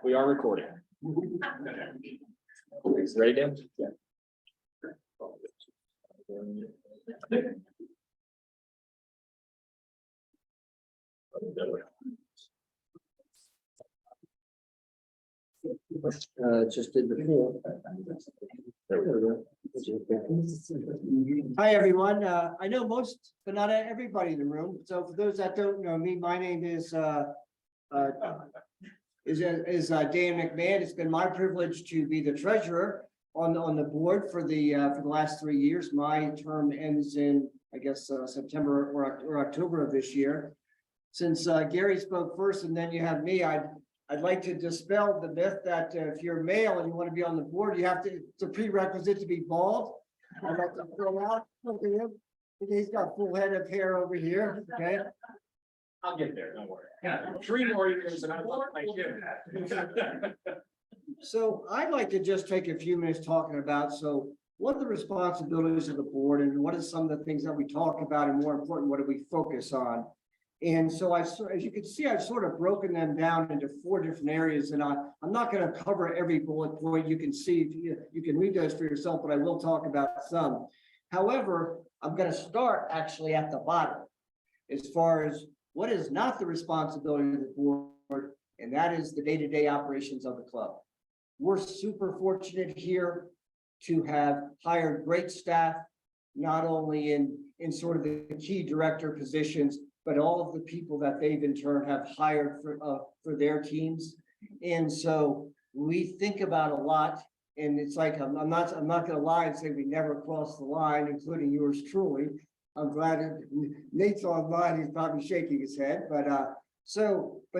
We are recording. Ready, Dan? Yeah. Just did before. There we go. Hi, everyone. I know most, but not everybody in the room. So for those that don't know me, my name is Dan McMahon. It's been my privilege to be the treasurer on the board for the last 3 years. My term ends in, I guess, September or October of this year. Since Gary spoke first and then you have me, I'd like to dispel the myth that if you're male and you want to be on the board, you have to, it's a prerequisite to be bald. I'd like to throw out, look at him. He's got full head of hair over here, okay? I'll get there, don't worry. Yeah, 3 more years and I look like you. So I'd like to just take a few minutes talking about, so what are the responsibilities of the board and what are some of the things that we talk about, and more important, what do we focus on? And so as you can see, I've sort of broken them down into 4 different areas, and I'm not going to cover every bullet point. You can see, you can read those for yourself, but I will talk about some. However, I'm going to start actually at the bottom as far as what is not the responsibility of the board, and that is the day-to-day operations of the club. We're super fortunate here to have hired great staff, not only in sort of the key director positions, but all of the people that they've in turn have hired for their teams. And so we think about a lot, and it's like, I'm not going to lie and say we never crossed the line, including yours truly. I'm glad Nate's online, he's probably shaking his head, but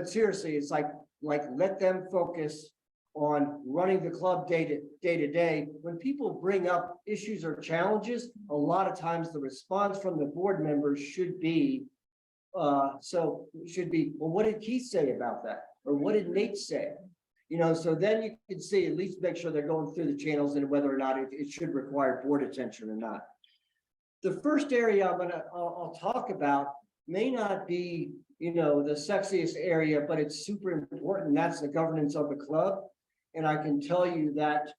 seriously, it's like let them focus on running the club day to day. When people bring up issues or challenges, a lot of times the response from the board members should be, well, what did Keith say about that? Or what did Nate say? You know, so then you can see, at least make sure they're going through the channels and whether or not it should require board attention or not. The first area I'll talk about may not be, you know, the sexiest area, but it's super important. That's the governance of the club. And I can tell you that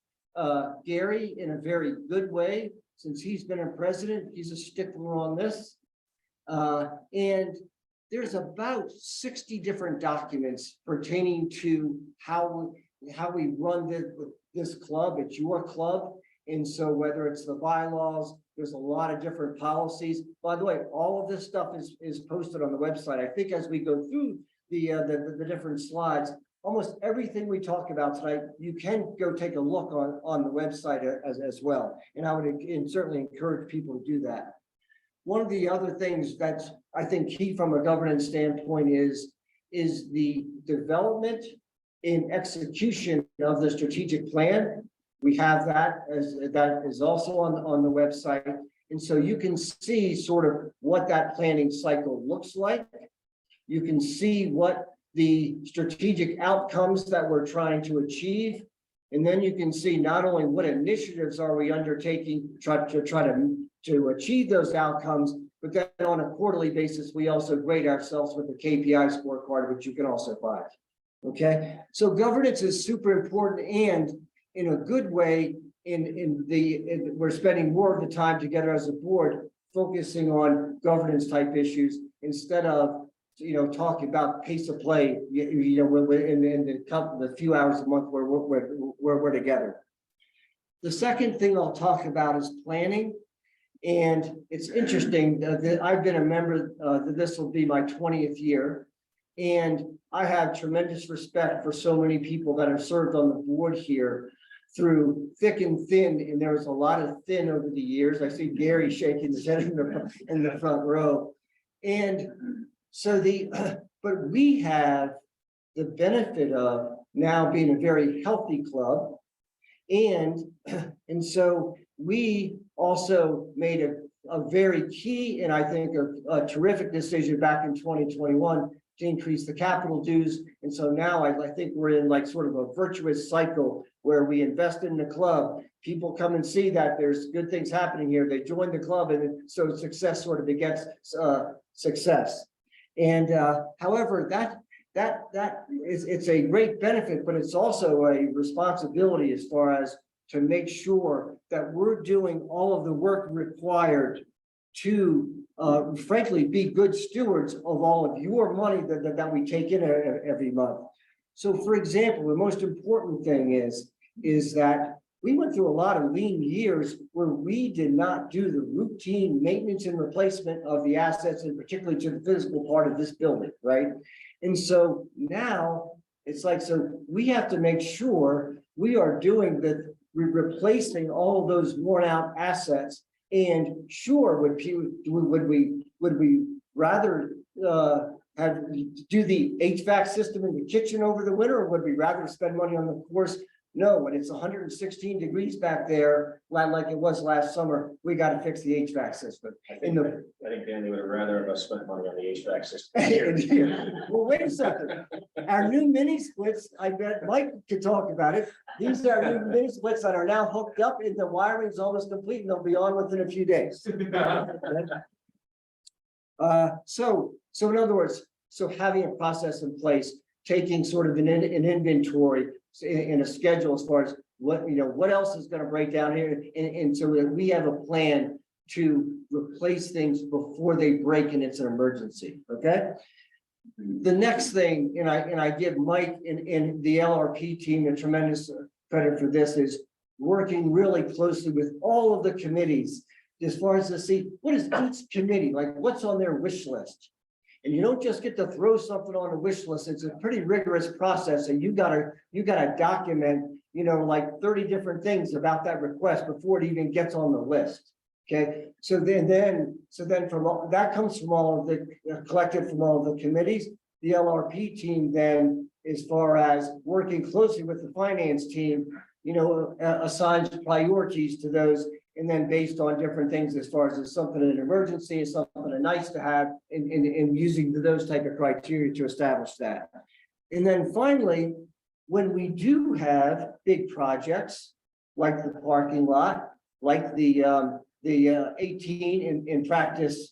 Gary, in a very good way, since he's been a president, he's a stickler on this. And there's about 60 different documents pertaining to how we run this club. It's your club. And so whether it's the bylaws, there's a lot of different policies. By the way, all of this stuff is posted on the website. I think as we go through the different slides, almost everything we talk about tonight, you can go take a look on the website as well. And I would certainly encourage people to do that. One of the other things that's, I think, key from a governance standpoint is the development and execution of the strategic plan. We have that is also on the website. And so you can see sort of what that planning cycle looks like. You can see what the strategic outcomes that we're trying to achieve. And then you can see not only what initiatives are we undertaking to achieve those outcomes, but then on a quarterly basis, we also grade ourselves with the KPI scorecard, which you can also find. Okay, so governance is super important, and in a good way, we're spending more of the time together as a board focusing on governance type issues instead of, you know, talking about pace of play, you know, in the few hours a month where we're together. The second thing I'll talk about is planning. And it's interesting that I've been a member, this will be my 20th year. And I have tremendous respect for so many people that have served on the board here through thick and thin. And there was a lot of thin over the years. I see Gary shaking his head in the front row. And so but we have the benefit of now being a very healthy club. And so we also made a very key, and I think a terrific decision back in 2021 to increase the capital dues. And so now I think we're in like sort of a virtuous cycle where we invest in the club. People come and see that there's good things happening here. They join the club, and so success sort of begets success. And however, it's a great benefit, but it's also a responsibility as far as to make sure that we're doing all of the work required to frankly be good stewards of all of your money that we take in every month. So for example, the most important thing is that we went through a lot of lean years where we did not do the routine maintenance and replacement of the assets, and particularly to the physical part of this building, right? And so now it's like, so we have to make sure we are doing the, we're replacing all of those worn out assets. And sure, would we rather have do the HVAC system in the kitchen over the winter, or would we rather spend money on the course? No, when it's 116 degrees back there, like it was last summer, we got to fix the HVAC system. I think Danny would have rather have us spent money on the HVAC system. Well, wait a second. Our new mini splits, I bet Mike could talk about it. These are new mini splits that are now hooked up, and the wiring is almost complete, and they'll be on within a few days. So in other words, so having a process in place, taking sort of an inventory in a schedule as far as what else is going to break down here, and so that we have a plan to replace things before they break and it's an emergency. Okay. The next thing, and I give Mike and the LRP team a tremendous credit for this, is working really closely with all of the committees as far as to see what is each committee, like what's on their wish list. And you don't just get to throw something on a wish list. It's a pretty rigorous process, and you gotta document, like 30 different things about that request before it even gets on the list. Okay, so then from all that comes from all of the collected from all of the committees. The LRP team then, as far as working closely with the finance team, assigns priorities to those. And then based on different things, as far as is something an emergency, is something a nice to have, in using those type of criteria to establish that. And then finally, when we do have big projects like the parking lot, like the 18 in practice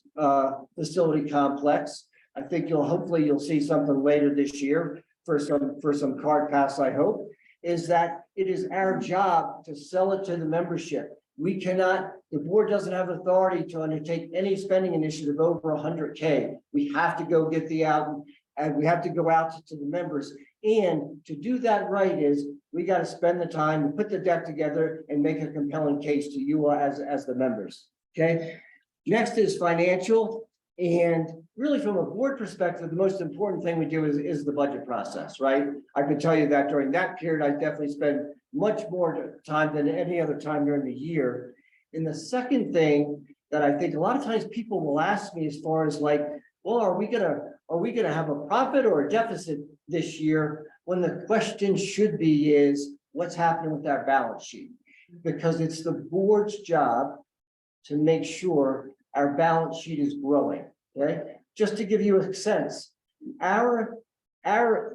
facility complex, I think hopefully you'll see something later this year for some card pass. I hope is that it is our job to sell it to the membership. We cannot, the board doesn't have authority to undertake any spending initiative over 100K. We have to go get and we have to go out to the members. And to do that right is we got to spend the time to put the deck together and make a compelling case to you as the members. Okay. Next is financial. And really from a board perspective, the most important thing we do is the budget process, right? I can tell you that during that period, I definitely spend much more time than any other time during the year. And the second thing that I think a lot of times people will ask me as far as like, well, are we gonna have a profit or a deficit this year? When the question should be is what's happening with our balance sheet? Because it's the board's job to make sure our balance sheet is growing. Okay, just to give you a sense, our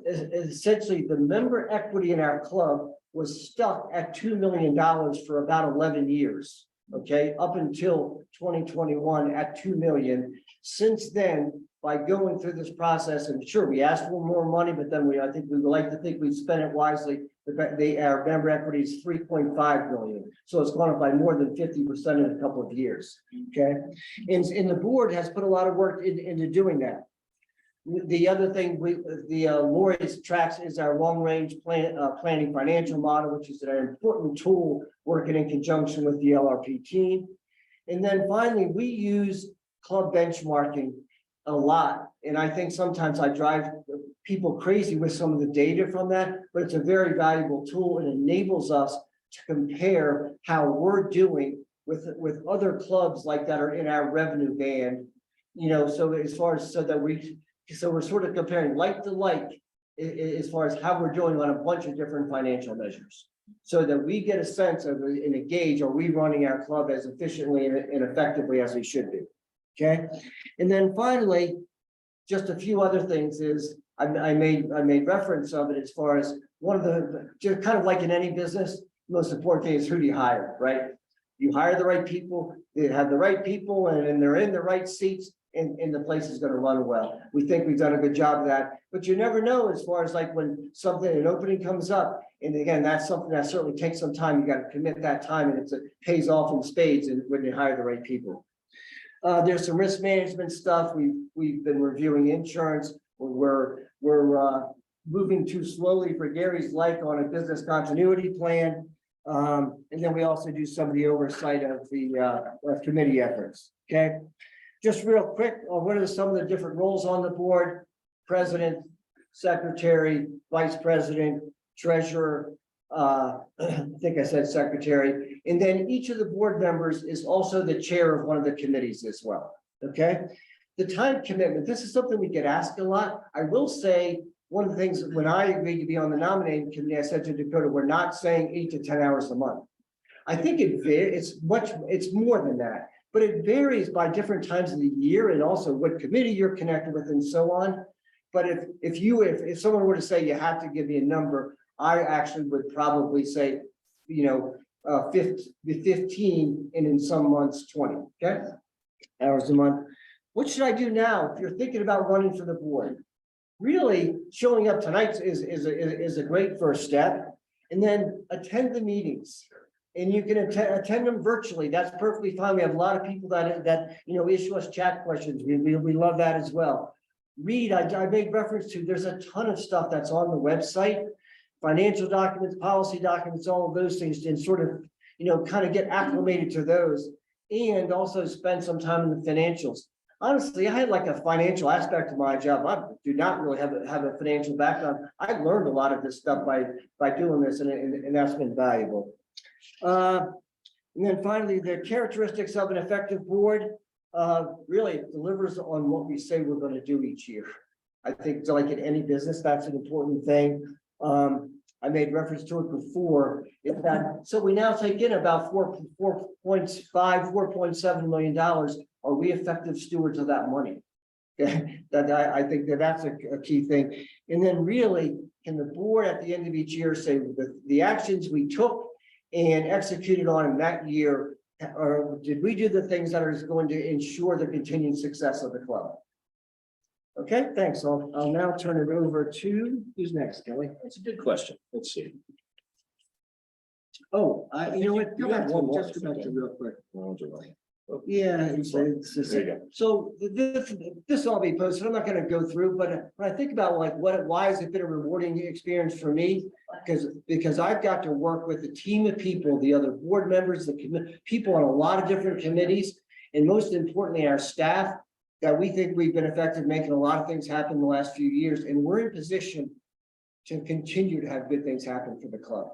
essentially the member equity in our club was stuck at $2 million for about 11 years. Okay, up until 2021 at 2 million. Since then, by going through this process, and sure, we asked for more money, but then I think we would like to think we spent it wisely. Our member equity is 3.5 million. So it's gone up by more than 50% in a couple of years. Okay. And the board has put a lot of work into doing that. The other thing Lori's tracks is our long-range planning financial model, which is an important tool working in conjunction with the LRP team. And then finally, we use club benchmarking a lot. And I think sometimes I drive people crazy with some of the data from that, but it's a very valuable tool. It enables us to compare how we're doing with other clubs like that are in our revenue band, so as far as so we're sort of comparing like to like as far as how we're doing on a bunch of different financial measures, so that we get a sense of and a gauge, are we running our club as efficiently and effectively as we should be? Okay. And then finally, just a few other things is I made reference of it as far as one of the just kind of like in any business, the most important thing is who do you hire, right? You hire the right people, they have the right people, and they're in the right seats. and the place is gonna run well. We think we've done a good job of that, but you never know as far as like when an opening comes up. And again, that's something that certainly takes some time. You gotta commit that time and it pays off in spades and when you hire the right people. There's some risk management stuff. We've been reviewing insurance. We're moving too slowly for Gary's like on a business continuity plan. And then we also do some of the oversight of the committee efforts. Okay. Just real quick, what are some of the different roles on the board? President, secretary, vice president, treasurer, I think I said secretary, and then each of the board members is also the chair of one of the committees as well, okay? The time commitment, this is something we get asked a lot. I will say, one of the things, when I agreed to be on the nominating committee, I said to Dakota, we're not saying 8 to 10 hours a month. I think it's more than that, but it varies by different times of the year and also what committee you're connected with and so on. But if someone were to say you have to give me a number, I actually would probably say, 15 and in some months 20, okay? Hours a month. What should I do now? If you're thinking about running for the board, really showing up tonight is a great first step. And then attend the meetings. And you can attend them virtually. That's perfectly fine. We have a lot of people that issue us chat questions. We love that as well. Read, I made reference to, there's a ton of stuff that's on the website, financial documents, policy documents, all of those things, and sort of, kind of get acclimated to those and also spend some time in the financials. Honestly, I had like a financial aspect of my job. I do not really have a financial background. I learned a lot of this stuff by doing this, and that's been valuable. And then finally, the characteristics of an effective board. Really delivers on what we say we're going to do each year. I think like in any business, that's an important thing. I made reference to it before. So we now take in about $4.7 million. Are we effective stewards of that money? Okay. I think that's a key thing. And then really, can the board at the end of each year say the actions we took and executed on in that year, or did we do the things that are going to ensure the continued success of the club? Okay, thanks. I'll now turn it over to, who's next, Kelly? That's a good question. Let's see. Oh, you know what? You have one more. Just go back to real quick. Oh, Yeah, it's there you go. so this will all be posted. I'm not going to go through, but when I think about like why has it been a rewarding experience for me? Because I've got to work with a team of people, the other board members, the people on a lot of different committees, and most importantly, our staff, that we think we've been effective making a lot of things happen in the last few years, and we're in position to continue to have good things happen for the club.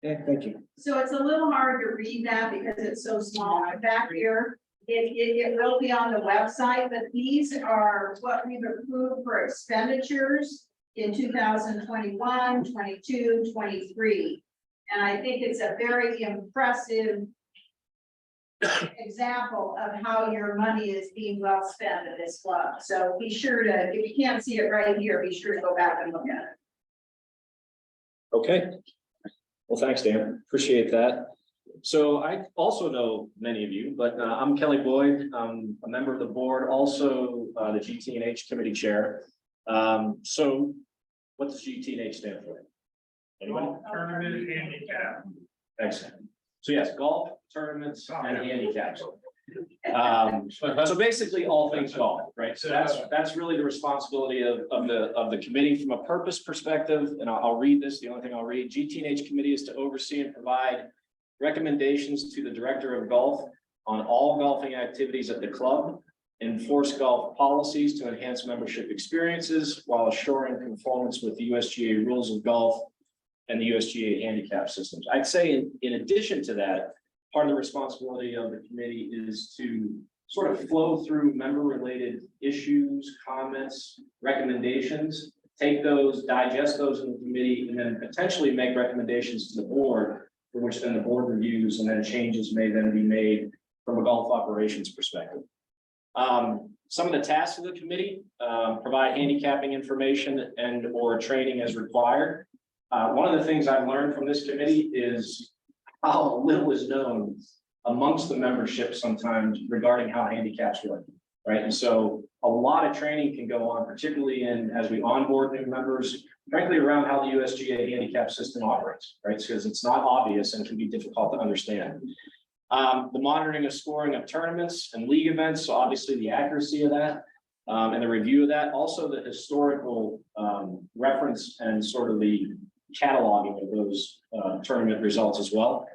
Okay, thank you. So it's a little hard to read that because it's so small. Back here, it will be on the website, but these are what we've approved for expenditures in 2021, 22, 23. And I think it's a very impressive example of how your money is being well spent at this club. So be sure to, if you can't see it right here, be sure to go back and look at it. Okay. Well, thanks, Dan. Appreciate that. So I also know many of you, but I'm Kelly Boyd. I'm a member of the board, also the GT&H committee chair. So what does GT&H stand for? Anyone? Tournament handicap. Excellent. So yes, golf, tournaments, and handicaps. So basically all things golf, right? So that's really the responsibility of the committee from a purpose perspective. And I'll read this. The only thing I'll read: GT&H committee is to oversee and provide recommendations to the director of golf on all golfing activities at the club, enforce golf policies to enhance membership experiences while assuring conformance with the USGA rules of golf and the USGA handicap systems. I'd say in addition to that, part of the responsibility of the committee is to sort of flow through member-related issues, comments, recommendations, take those, digest those in the committee, and then potentially make recommendations to the board, for which then the board reviews, and then changes may then be made from a golf operations perspective. Some of the tasks of the committee: provide handicapping information and or training as required. One of the things I've learned from this committee is how little is known amongst the membership sometimes regarding how handicaps work. right? And so a lot of training can go on, particularly as we onboard new members, frankly, around how the USGA handicap system operates, right? Because it's not obvious and can be difficult to understand. The monitoring of scoring of tournaments and league events, so obviously the accuracy of that, and the review of that, also the historical reference and sort of the cataloging of those tournament results as well.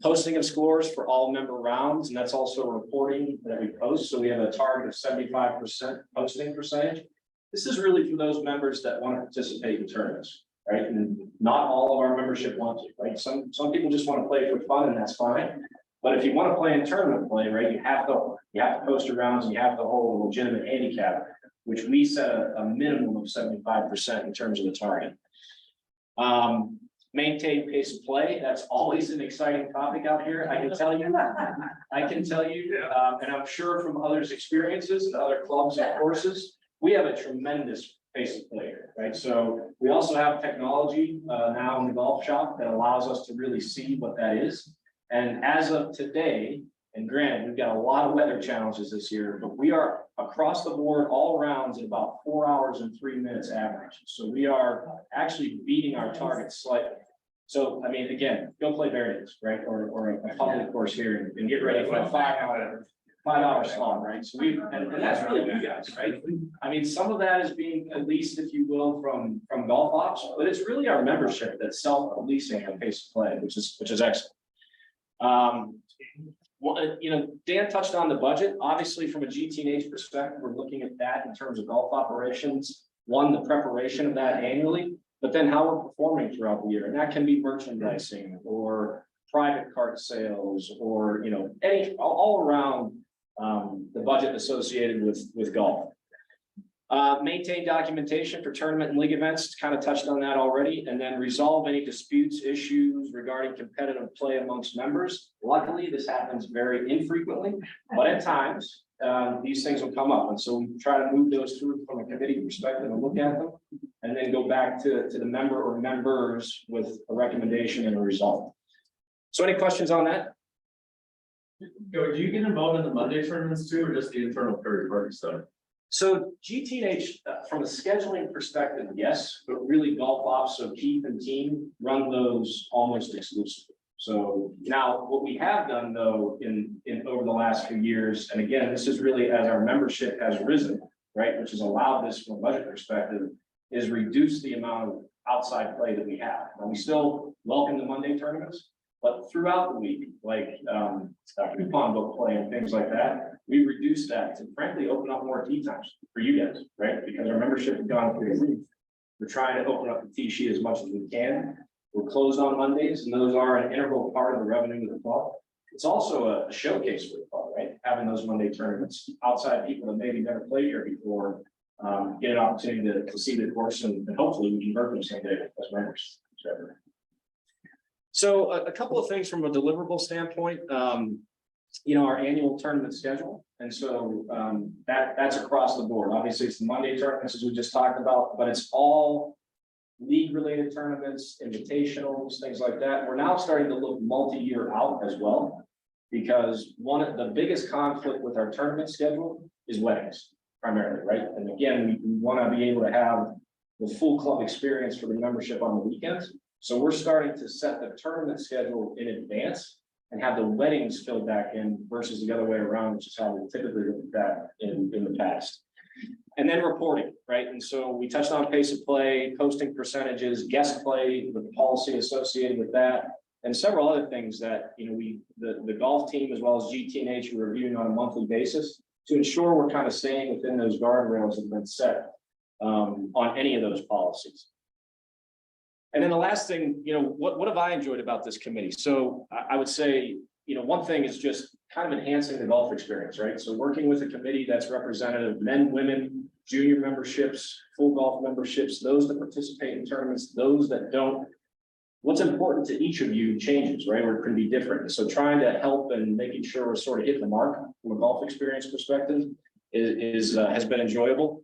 Posting of scores for all member rounds, and that's also reporting that we post. So we have a target of 75% posting percentage. This is really for those members that want to participate in tournaments, right? And not all of our membership want to, right? Some people just want to play for fun, and that's fine. But if you want to play in tournament play, right, you have to post your rounds and you have to hold a legitimate handicap, which we set a minimum of 75% in terms of the target. Maintain pace of play. That's always an exciting topic out here. I can tell you, and I'm sure from others' experiences and other clubs and courses, we have a tremendous pace of play here, right? So we also have technology now in the golf shop that allows us to really see what that is. And as of today, and granted, we've got a lot of weather challenges this year, but we are across the board, all rounds at about 4 hours and 3 minutes average. So we are actually beating our targets slightly. So, I mean, again, go play Variants, right? Or a public course here and get ready for a 5-hour slot, right? So and that's really you guys, right? I mean, some of that is being leased, if you will, from golf ops, but it's really our membership that's self-leasing a pace of play, which is excellent. Well, you know, Dan touched on the budget. Obviously, from a GTH perspective, we're looking at that in terms of golf operations. One, the preparation of that annually, but then how we're performing throughout the year. And that can be merchandising or private cart sales or, you know, all around the budget associated with golf. Maintain documentation for tournament and league events, kind of touched on that already, and then resolve any disputes, issues regarding competitive play amongst members. Luckily, this happens very infrequently, but at times these things will come up. And so we try to move those through from a committee perspective and look at them, and then go back to the member or members with a recommendation and a result. So any questions on that? Do you get involved in the Monday tournaments too, or just the internal third party stuff? So GTH, from a scheduling perspective, yes, but really golf ops, so Keith and team run those almost exclusively. So now what we have done though in over the last few years, and again, this is really as our membership has risen, right, which has allowed this from a budget perspective, is reduce the amount of outside play that we have. And we still welcome the Monday tournaments, but throughout the week, like coupon book play and things like that, we reduced that to frankly open up more tee times for you guys, right? Because our membership has gone through the roof. We're trying to open up the tee sheet as much as we can. We're closed on Mondays, and those are an integral part of the revenue of the club. It's also a showcase for the club, right? Having those Monday tournaments, outside people that maybe never played here before, get an opportunity to see the course, and hopefully we convert them someday as members. So a couple of things from a deliverable standpoint, you know, our annual tournament schedule. And so that's across the board. Obviously, it's the Monday tournaments as we just talked about, but it's all league related tournaments, invitationals, things like that. We're now starting to look multi-year out as well, because one of the biggest conflict with our tournament schedule is weddings primarily, right? And again, we want to be able to have the full club experience for the membership on the weekends. So we're starting to set the tournament schedule in advance and have the weddings filled back in versus the other way around, which is how we typically look at that in the past. And then reporting, right? And so we touched on pace of play, posting percentages, guest play, the policy associated with that, and several other things that, you know, the golf team as well as GTH are reviewing on a monthly basis to ensure we're kind of staying within those guardrails that have been set on any of those policies. And then the last thing, you know, what have I enjoyed about this committee? So I would say, you know, one thing is just kind of enhancing the golf experience, right? So working with a committee that's representative of men, women, junior memberships, full golf memberships, those that participate in tournaments, those that don't. What's important to each of you changes, right? Or it can be different. So trying to help and making sure we're sort of hitting the mark from a golf experience perspective has been enjoyable.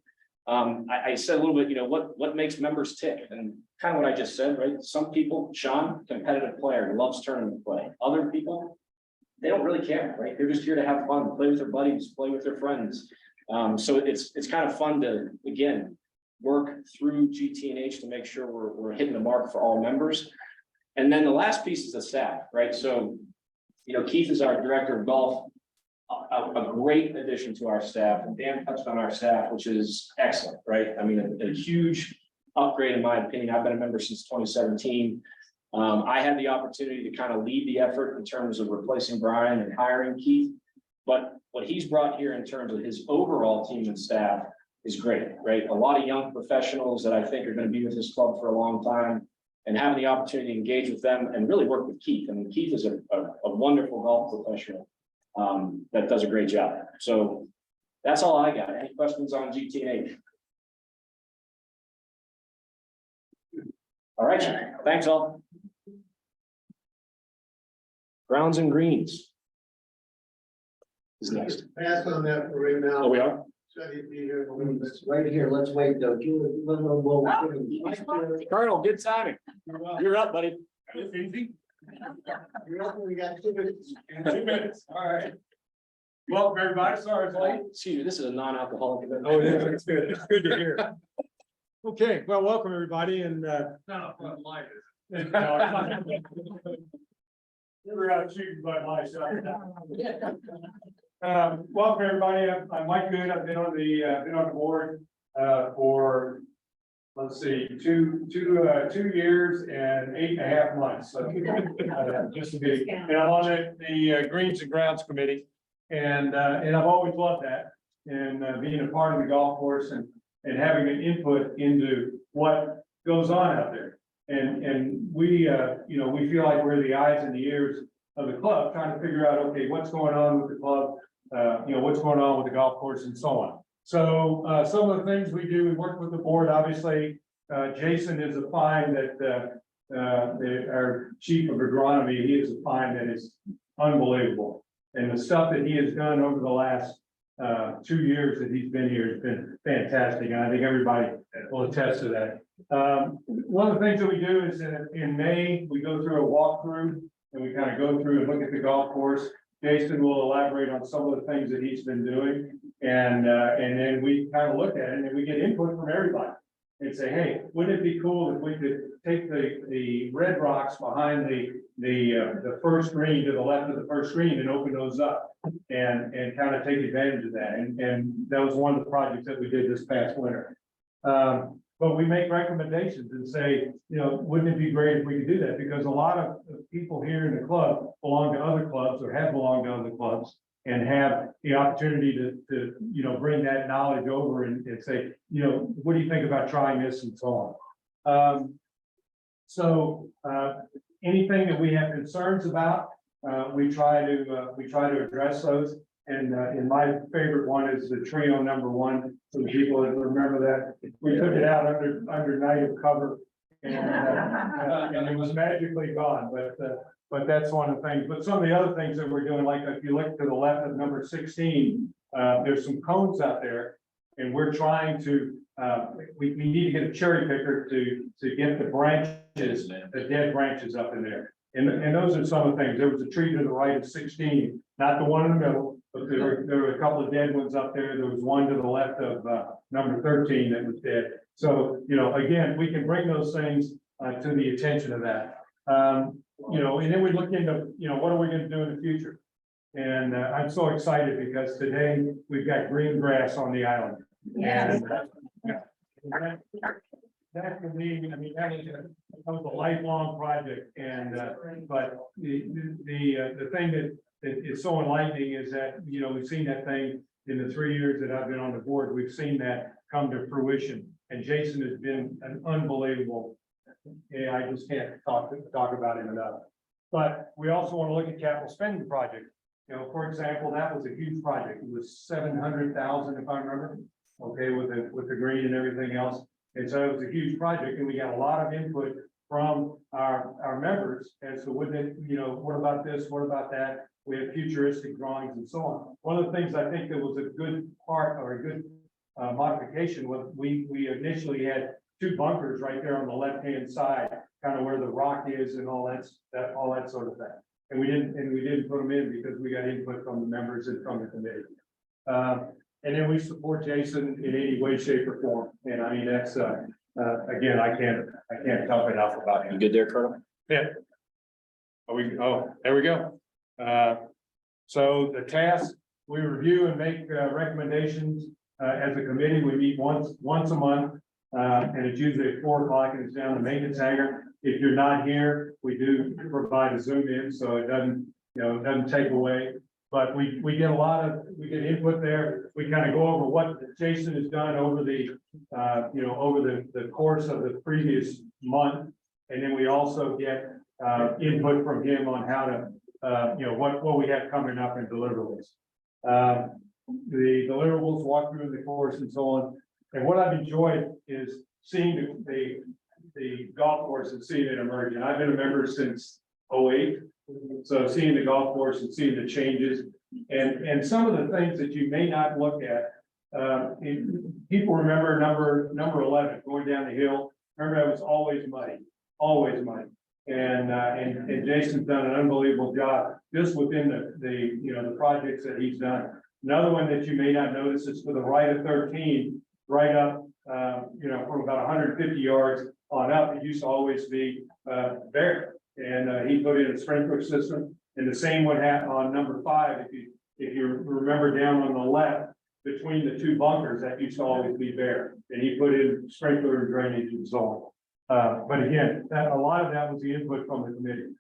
I said a little bit, you know, what makes members tick, and kind of what I just said, right? Some people, Sean, competitive player, loves tournament play. Other people, they don't really care, right? They're just here to have fun, play with their buddies, play with their friends. So it's kind of fun to, again, work through GT&H to make sure we're hitting the mark for all members. And then the last piece is the staff, right? So, Keith is our director of golf, a great addition to our staff, and Dan touched on our staff, which is excellent, right? I mean, a huge upgrade in my opinion. I've been a member since 2017. I had the opportunity to kind of lead the effort in terms of replacing Brian and hiring Keith. But what he's brought here in terms of his overall team and staff is great, right? A lot of young professionals that I think are going to be with this club for a long time, and having the opportunity to engage with them and really work with Keith. I mean, Keith is a wonderful golf professional that does a great job. So that's all I got. Any questions on GT&H? All right, thanks all. Browns and greens is next. Pass on that for right now. Oh, we are? So he'd be here in a little bit. Right here, let's wait though. Colonel, good timing. You're up, buddy. We got 2 minutes. 2 minutes, all right. Welcome, everybody, sorry it's late. Excuse me, this is a non-alcoholic event. Oh, yeah, it's good, it's good to hear. Okay, well, welcome, everybody, and, Not a fun life. we're out shooting by myself. Welcome, everybody, I'm Mike Good, I've been on the board, for, let's see, two years and 8.5 months. So, just to be, and I'm on the Greens and Grounds Committee, and I've always loved that, and being a part of the golf course and having an input into what goes on out there. And we, we feel like we're the eyes and the ears of the club, trying to figure out, okay, what's going on with the club, what's going on with the golf course and so on. So some of the things we do, we work with the board, obviously. Jason is a find that our chief of agronomy, he is a find that is unbelievable. And the stuff that he has done over the last 2 years that he's been here has been fantastic. And I think everybody will attest to that. One of the things that we do is in May, we go through a walkthrough and we kind of go through and look at the golf course. Jason will elaborate on some of the things that he's been doing. And then we kind of look at it and we get input from everybody and say, hey, wouldn't it be cool if we could take the red rocks behind the first green to the left of the first green and open those up and kind of take advantage of that. And that was one of the projects that we did this past winter. But we make recommendations and say, wouldn't it be great if we could do that? Because a lot of people here in the club belong to other clubs or have belonged to other clubs and have the opportunity to bring that knowledge over and say, what do you think about trying this and so on. So anything that we have concerns about, we try to address those. And my favorite one is the trio #1. For the people that remember that, we took it out under night of cover, and it was magically gone. But that's one of the things. But some of the other things that we're doing, like if you look to the left of number 16, there's some cones out there, and we're trying to. We need to get a cherry picker to get the branches, the dead branches up in there. And those are some of the things. There was a tree to the right of 16, not the one in the middle, but there were a couple of dead ones up there. There was one to the left of number 13 that was dead. So, again, we can bring those things to the attention of that. And then we look into, what are we going to do in the future? And I'm so excited because today we've got green grass on the island. Yes. And that for me, I mean, that was a lifelong project. And but the thing that is so enlightening is that, we've seen that thing in the 3 years that I've been on the board, we've seen that come to fruition. And Jason has been an unbelievable, I just can't talk about him enough. But we also want to look at capital spending projects. For example, that was a huge project. It was 700,000, if I remember, okay, with the green and everything else. And so it was a huge project, and we got a lot of input from our members as to what about this, what about that? We have futuristic drawings and so on. One of the things I think that was a good part or a good modification was we initially had 2 bunkers right there on the left-hand side, kind of where the rock is and all that sort of thing. and we didn't put them in because we got input from the members and from the committee. And then we support Jason in any way, shape or form. And I mean, that's, again, I can't talk enough about You him. good there, Colonel? Yeah. There we go. So the task, we review and make recommendations. As a committee, we meet once a month. And it's usually at 4 o'clock and it's down the maintenance hangar. If you're not here, we do provide a Zoom in, so it doesn't, it doesn't take away. But we get we get input there. We kind of go over what Jason has done over the, over the course of the previous month. And then we also get input from him on how to, what we have coming up in deliverables. The deliverables, walk through the course and so on. And what I've enjoyed is seeing the golf course and seeing it emerge. And I've been a member since 2008. So seeing the golf course and seeing the changes and some of the things that you may not look at. People remember number 11 going down the hill. Remember, that was always muddy. And Jason's done an unbelievable job just within the projects that he's done. Another one that you may not notice is to the right of 13, right up, from about 150 yards on up. It used to always be bare. And he put in a sprinkler system, and the same would happen on number 5. If you remember down on the left between the 2 bunkers, that used to always be bare, and he put in sprinkler and drainage and so on. But again, a lot of that was the input from the committee.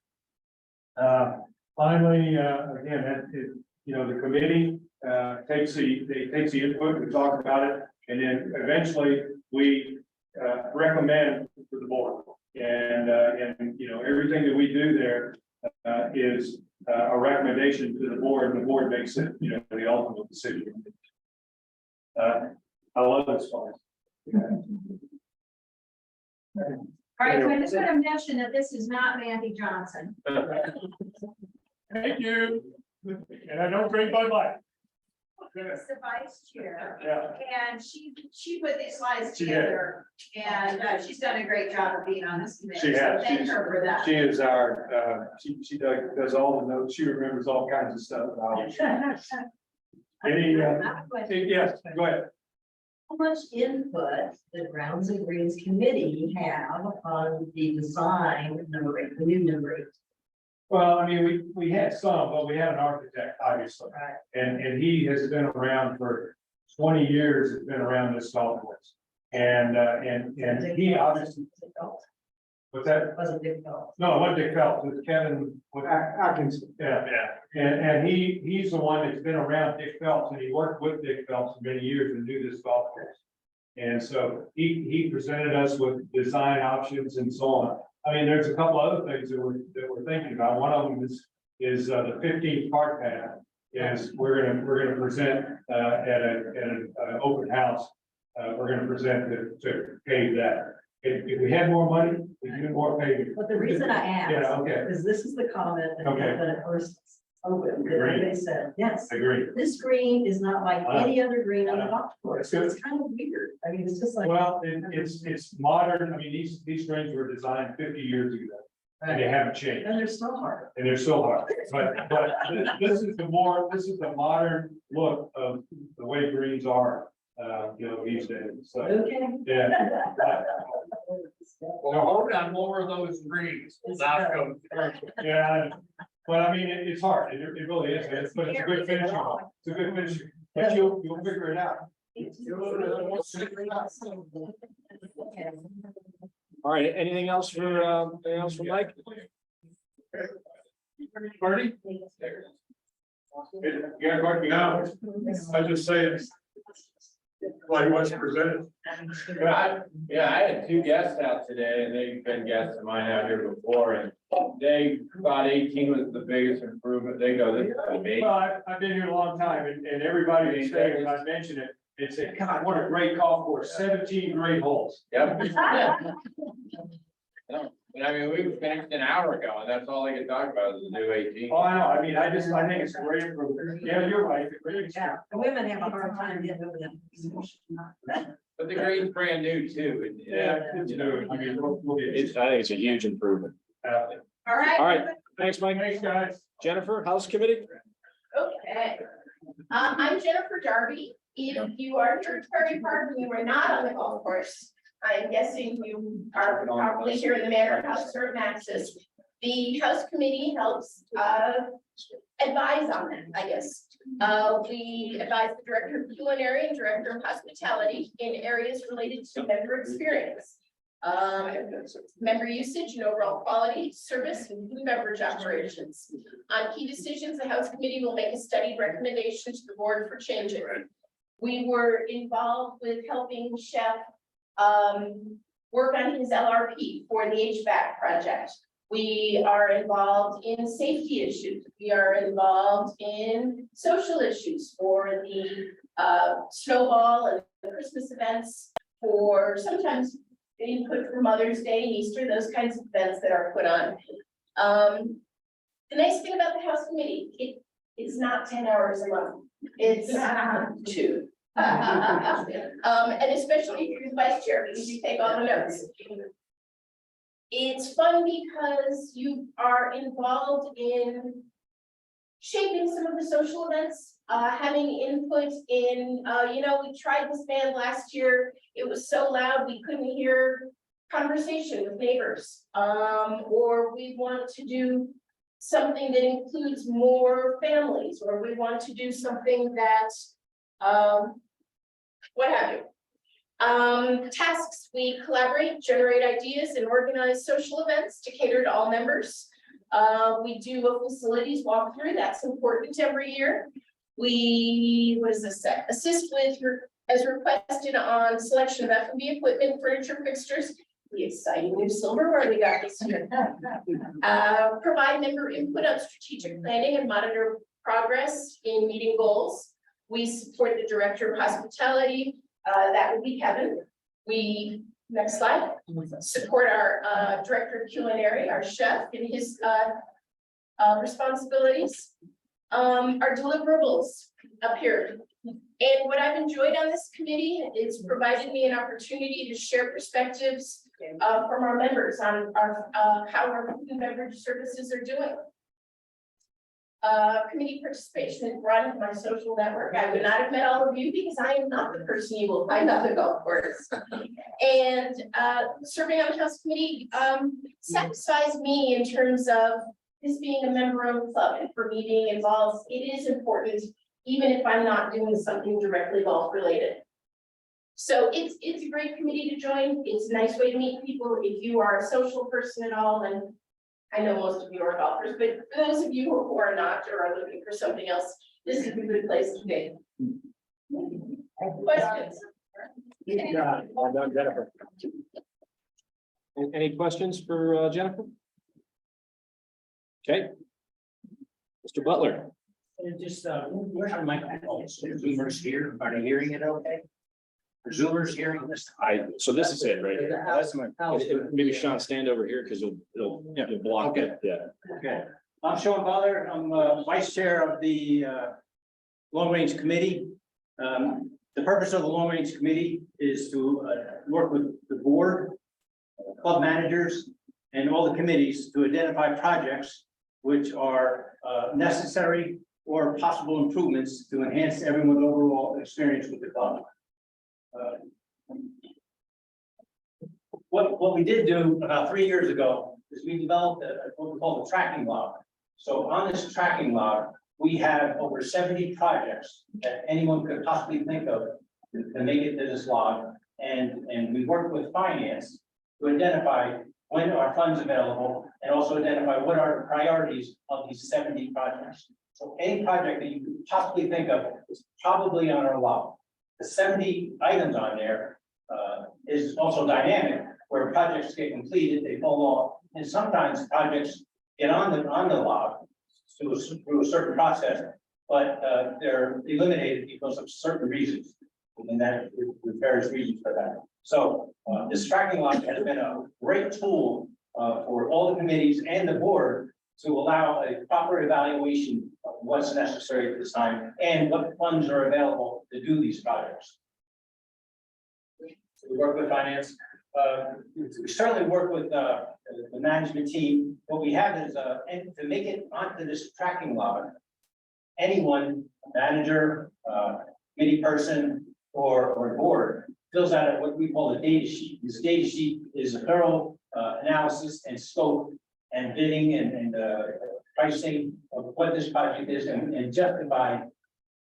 Finally, again, the committee takes the input, we talk about it, and then eventually we recommend to the board. And everything that we do there is a recommendation to the board, and the board makes it, the ultimate decision. I love this one. All right, so I just want to mention that this is not Mandy Johnson. Thank you. And I don't drink Bud Light. It's the vice chair, Yeah. and she put these slides She did. together, and she's done a great job of being on this committee. She has. So thank her for that. She is our, she does all the notes. She remembers all kinds of stuff. Any, yes, go ahead. How much input the Grounds and Greens Committee have on the design number 8, the new number 8? Well, I mean, we had some, but we had an architect, obviously. Right. And he has been around for 20 years, has been around this golf course. And he obviously, what's that? Wasn't Dick Phelps. No, it wasn't Dick Phelps, it was Kevin. Atkinson. Yeah. And he's the one that's been around Dick Phelps, and he worked with Dick Phelps for many years and knew this golf course. And so he presented us with design options and so on. I mean, there's a couple other things that we're thinking about. One of them is the 15th park path. Is we're gonna present at an open house. We're gonna present to pave that. If we had more money, we could do more paving. But the reason I asked. Yeah, okay. Is this is the comment that Okay. when it first opened, Agreed. that they said, yes, Agreed. this green is not like any other green on the golf course. That's good. It's kind of weird. I mean, it's just like. Well, it's modern. I mean, these drains were designed 50 years ago, and they haven't changed. And they're still hard. And they're still hard, but this is the modern look of the way greens are, these days, so, Okay. yeah. Well, hold on, more of those greens. Yeah, but I mean, it's hard, it really is, but it's a good finish. It's a good finish, but you'll figure it out. All right, anything else for Mike? Marty? Yeah, Marty, no, I just say it's like what's presented. I had 2 guests out today, and they've been guests of mine out here before, and they thought 18 was the biggest improvement. They go, this is amazing. Well, I've been here a long time, and everybody is saying, when I mention it, it's a, God, what a great golf course, 17 great holes. Yep. And I mean, we finished an hour ago, and that's all they could talk about is the new 18. Oh, I know, I mean, I think it's a great improvement. Yeah, you're right. It's a great Yeah, the women have a hard time getting over that. But the green's brand new too. Yeah, it's new. I mean, we'll get it. I think it's a huge improvement. All right. All right. Thanks, Mike. Thanks, guys. Jennifer, House Committee? Okay. I'm Jennifer Darby. If you are here at Prairie Park and you are not on the golf course, I'm guessing you are probably here in the Manor House or Maxis. The House Committee helps advise on that, I guess. We advise the Director of Culinary and Director of Hospitality in areas related to member experience. Member usage and overall quality, service, and food and beverage operations. On key decisions, the House Committee will make a studied recommendation to the board for changes. We were involved with helping Chef work on his LRP for the HVAC project. We are involved in safety issues. We are involved in social issues for the snowball and the Christmas events, for sometimes input for Mother's Day and Easter, those kinds of events that are put on. The nice thing about the House Committee, it's not 10 hours a month. It's 2. And especially if you're the vice chair, because you take all the notes. It's fun because you are involved in shaping some of the social events, having input in, we tried this band last year. It was so loud, we couldn't hear conversation with neighbors. Or we want to do something that includes more families, or we want to do something that, what have you. Tasks, we collaborate, generate ideas, and organize social events to cater to all members. We do a facilities walkthrough, that's important every year. We, assist with, as requested on selection of F&B equipment, furniture, fixtures, the exciting new silverware we got this year. Provide member input on strategic planning and monitor progress in meeting goals. We support the Director of Hospitality, that would be Kevin. We, next slide, support our Director of Culinary, our chef, in his responsibilities. Our deliverables up here. And what I've enjoyed on this committee is provided me an opportunity to share perspectives from our members on our how our food and beverage services are doing. Committee participation has broadened my social network. I would not have met all of you because I am not the person you will find on the golf course. And serving on the House Committee satisfies me in terms of this being a member-owned club, and for me being involved, it is important, even if I'm not doing something directly golf related. So it's a great committee to join. It's a nice way to meet people. If you are a social person at all, and I know most of you are golfers, but for those of you who are not or are looking for something else, this is a good place to be. Questions? Well done, Jennifer. Any questions for Jennifer? Okay. Mr. Butler. Just, where's our microphones? Zoomers here, are they hearing it okay? Are Zoomers hearing this? So this is it, right? That's my. Maybe Sean, stand over here because it'll block it. Yeah. Okay, I'm Sean Butler. I'm vice chair of the Long Range Committee. The purpose of the Long Range Committee is to work with the board, club managers, and all the committees to identify projects which are necessary or possible improvements to enhance everyone's overall experience with the club. What we did do about 3 years ago is we developed what we call the tracking log. So on this tracking log, we have over 70 projects that anyone could possibly think of to make it to this log. And we worked with finance to identify when are funds available and also identify what are the priorities of these 70 projects. So any project that you could possibly think of is probably on our log. The 70 items on there is also dynamic, where projects get completed, they fall off, and sometimes projects get on the log through a certain process, but they're eliminated because of certain reasons, and that there's various reasons for that. So this tracking log has been a great tool for all the committees and the board to allow a proper evaluation of what's necessary at this time and what funds are available to do these projects. So we work with finance. We certainly work with, the management team. What we have is, and to make it onto this tracking log, anyone, manager, committee person, or board, fills out what we call a data sheet. This data sheet is a thorough, analysis and scope and bidding and pricing of what this project is and justify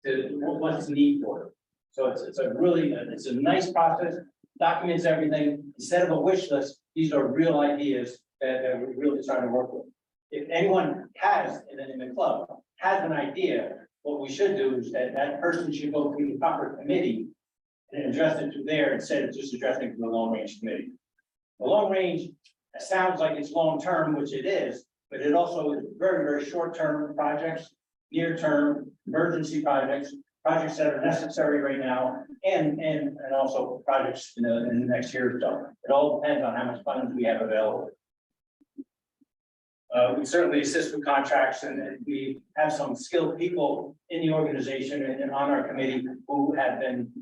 what's the need for it. So it's a really, it's a nice process, documents everything. Instead of a wish list, these are real ideas that we're really trying to work with. If anyone has, in the club, has an idea, what we should do is that person should go through the proper committee and address it through there instead of just addressing it to the long range committee. The long range sounds like it's long-term, which it is, but it also is very, very short-term projects, near-term emergency projects, projects that are necessary right now, and also projects in the next year or so. It all depends on how much funds we have available. We certainly assist with contracts, and we have some skilled people in the organization and on our committee who have been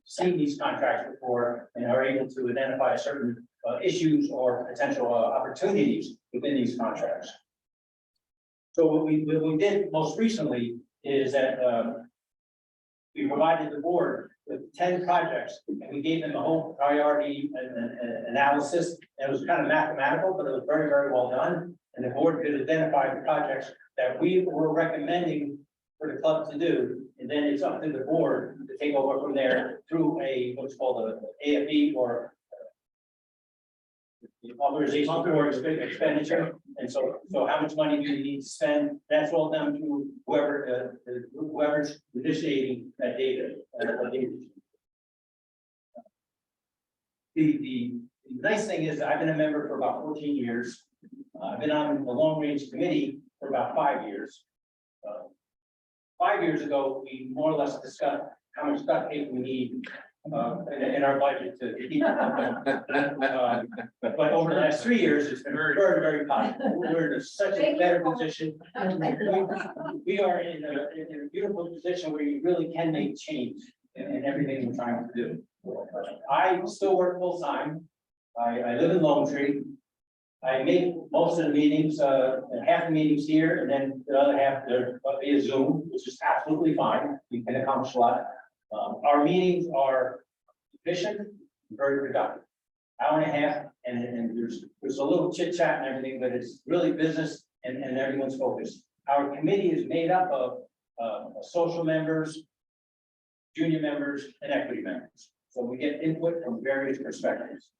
seen these contracts before and are able to identify certain issues or potential opportunities within these contracts. So what we did most recently is that we provided the board with 10 projects, and we gave them a whole priority analysis. It was kind of mathematical, but it was very, very well done. And the board could identify the projects that we were recommending for the club to do. And then it's up to the board to take over from there through what's called a AFE or authorization for expenditure. And so how much money do you need to spend? That's all done through whoever's initiating that data. The nice thing is I've been a member for about 14 years. I've been on the long range committee for about 5 years. 5 years ago, we more or less discussed how much duct tape we need in our budget to keep. But over the last 3 years, it's been very, very positive. We're in such a better position. We are in a beautiful position where you really can make change in everything we're trying to do. I still work full time. I live in Lone Tree. I make most of the meetings, half the meetings here, and then the other half they're via Zoom, which is absolutely fine. We can accomplish a lot. Our meetings are efficient, very productive. Hour and a half, and there's a little chit chat and everything, but it's really business and everyone's focused. Our committee is made up of social members, junior members, and equity members. So we get input from various perspectives.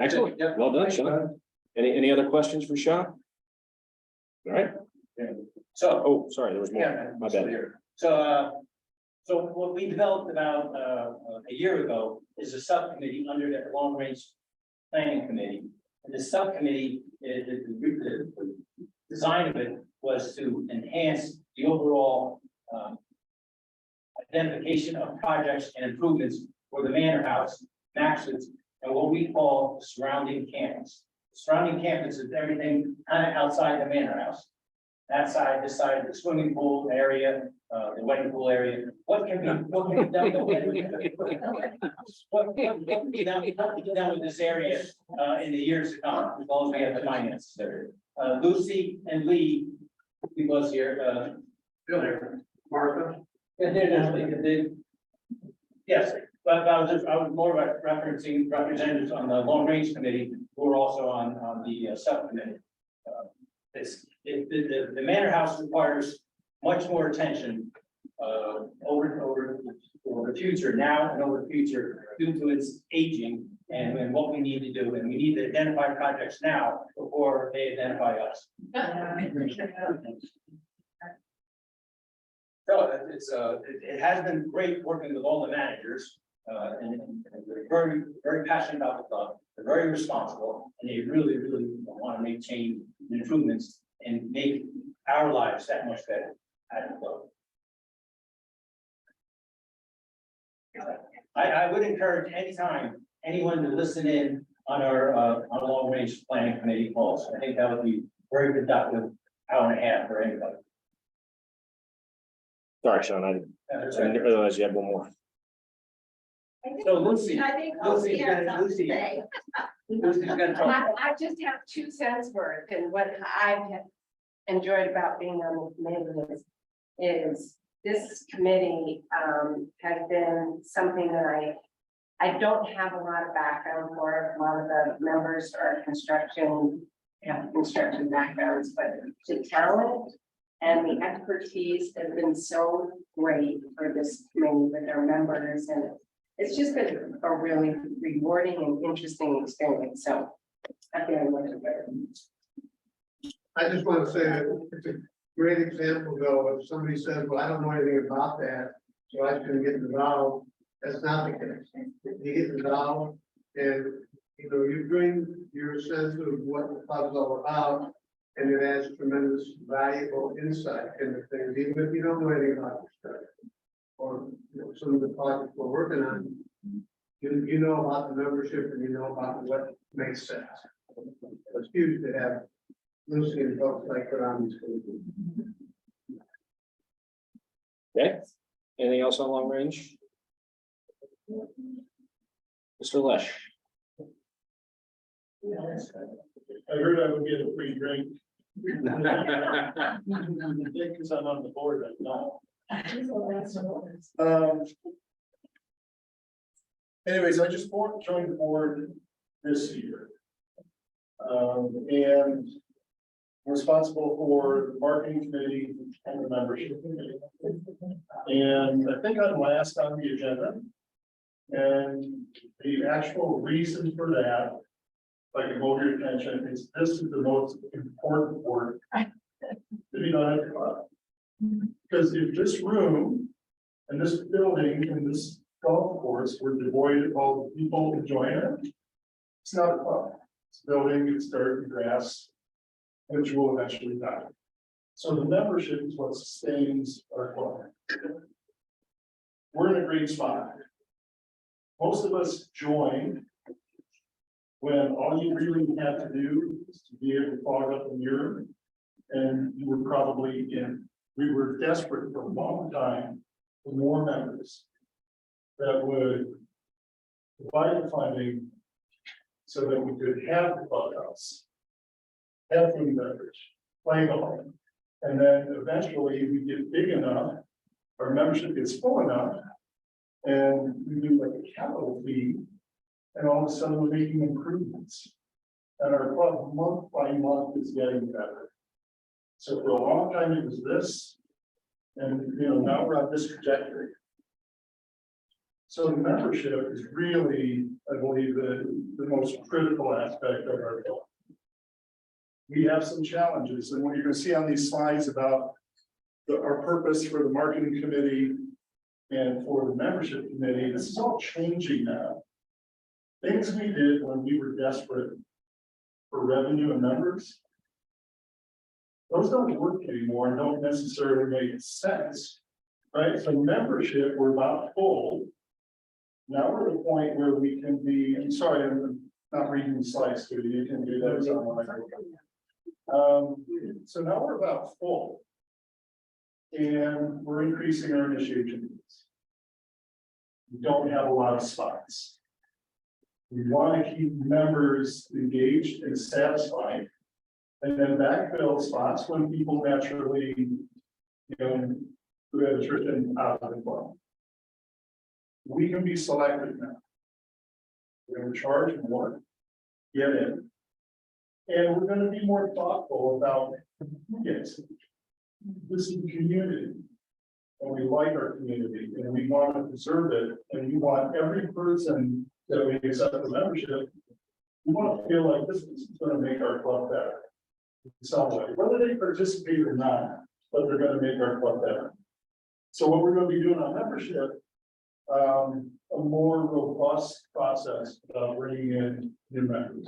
Excellent. Yeah, well done, Sean. Any other questions for Sean? All right. So, Oh, sorry, there was more. My bad. So what we developed about a year ago is a subcommittee under the long range planning committee. And the subcommittee, the design of it was to enhance the overall identification of projects and improvements for the Manor House, Max's, and what we call the surrounding campus. The surrounding campus is everything kind of outside the Manor House. That side, this side, the swimming pool area, the wedding pool area. What can be done? What can be done with this area in the years to come, as long as we have the finances there. Lucy and Lee, he was here. Martha. Yes, but I was more about referencing representatives on the long range committee who are also on the subcommittee. The Manor House requires much more attention over the future now and over the future due to its aging and what we need to do. And we need to identify projects now before they identify us. So it has been great working with all the managers, and they're very, very passionate about the club. They're very responsible, and they really, really want to make change and improvements and make our lives that much better at the club. I would encourage anyone to listen in on our long range planning committee calls. I think that would be very productive hour and a half for anybody. Sorry, Sean, I didn't realize you had one more. I think So Lucy- I think Lucy's Lucy has gonna- something to Lucy- say. Lucy's gonna talk. I just have 2 cents worth, and what I've enjoyed about being on the committee is this committee has been something that I don't have a lot of background for. A lot of the members are have construction backgrounds, but the talent and the expertise has been so great for this committee with our members, and it's just been a really rewarding and interesting experience, so I feel I'm looking good. I just want to say that it's a great example, though, if somebody says, well, I don't know anything about that, so I shouldn't get involved. That's not the case. You get involved and, you know, you bring your sense of what the club's all about, and it adds tremendous valuable insight into things, even if you don't know anything about this stuff. Or, you know, some of the projects we're working on, you know about the membership and you know about what makes sense. It's huge to have Lucy and folks like her on this committee. Okay, anything else on long range? Mr. Lesh. I heard I would get a free drink. Because I'm on the board right now. Anyways, I just joined the board this year. And responsible for the marketing committee and the membership committee. And I think I'm last on the agenda. And the actual reason for that, if I can hold your attention, is this is the most important work to be done at the club. Because if this room and this building and this golf course were devoid of all the people enjoying it, it's not a club. It's a building, it's dirt and grass, which will eventually die. So the membership is what sustains our club. We're in a great spot. Most of us join when all you really have to do is to be able to fog up a mirror. And you were probably we were desperate for a long time for more members that would provide the funding so that we could have the clubhouse, have food and beverage, play golf. And then eventually we get big enough, our membership gets full enough, and we do like a capital fee, and all of a sudden we're making improvements. And our club month by month is getting better. So for a long time it was this, and now we're on this trajectory. So the membership is really, I believe, the most critical aspect of our club. We have some challenges, and what you're going to see on these slides about our purpose for the marketing committee and for the membership committee, this is all changing now. Things we did when we were desperate for revenue and members, those don't work anymore and don't necessarily make sense, right? So membership, we're about full. Now we're at a point where we can be, I'm sorry, I'm not reading the slides to you, you can do that online. So now we're about full. And we're increasing our initiation needs. We don't have a lot of spots. We want to keep members engaged and satisfied. And then backfill spots when people naturally, who have attrition out of the club. We can be selective now. We're going to charge more, get in. And we're going to be more thoughtful about, yes, this is the community. And we like our community and we want to preserve it. And we want every person that we accept the membership, we want to feel like this is going to make our club better. In some way, whether they participate or not, but they're going to make our club better. So what we're going to be doing on membership, a more robust process of bringing in new members.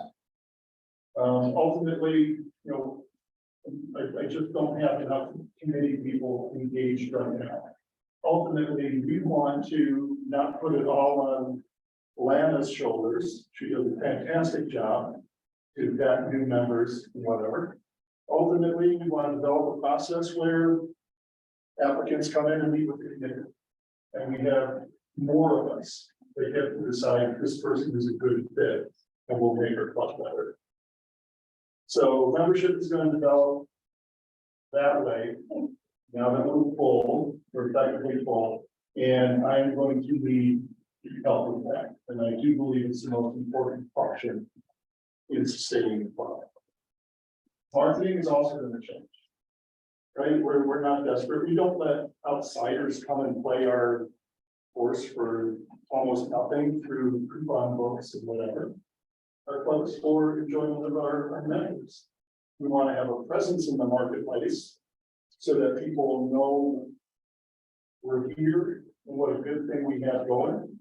Ultimately, I just don't have enough committee people engaged right now. Ultimately, we want to not put it all on Lana's shoulders. She does a fantastic job to vet new members and whatever. Ultimately, we want to develop a process where applicants come in and meet with the committee. And we have more of us. They get to decide if this person is a good fit and will make our club better. So membership is going to develop that way. Now that we're full, we're technically full, and I'm going to be help with that. And I do believe it's the most important function in sustaining the club. Marketing is also going to change. Right? We're not desperate. We don't let outsiders come and play our course for almost nothing through coupon books and whatever. Our club is for enjoyment of our members. We want to have a presence in the marketplace so that people know we're here and what a good thing we have going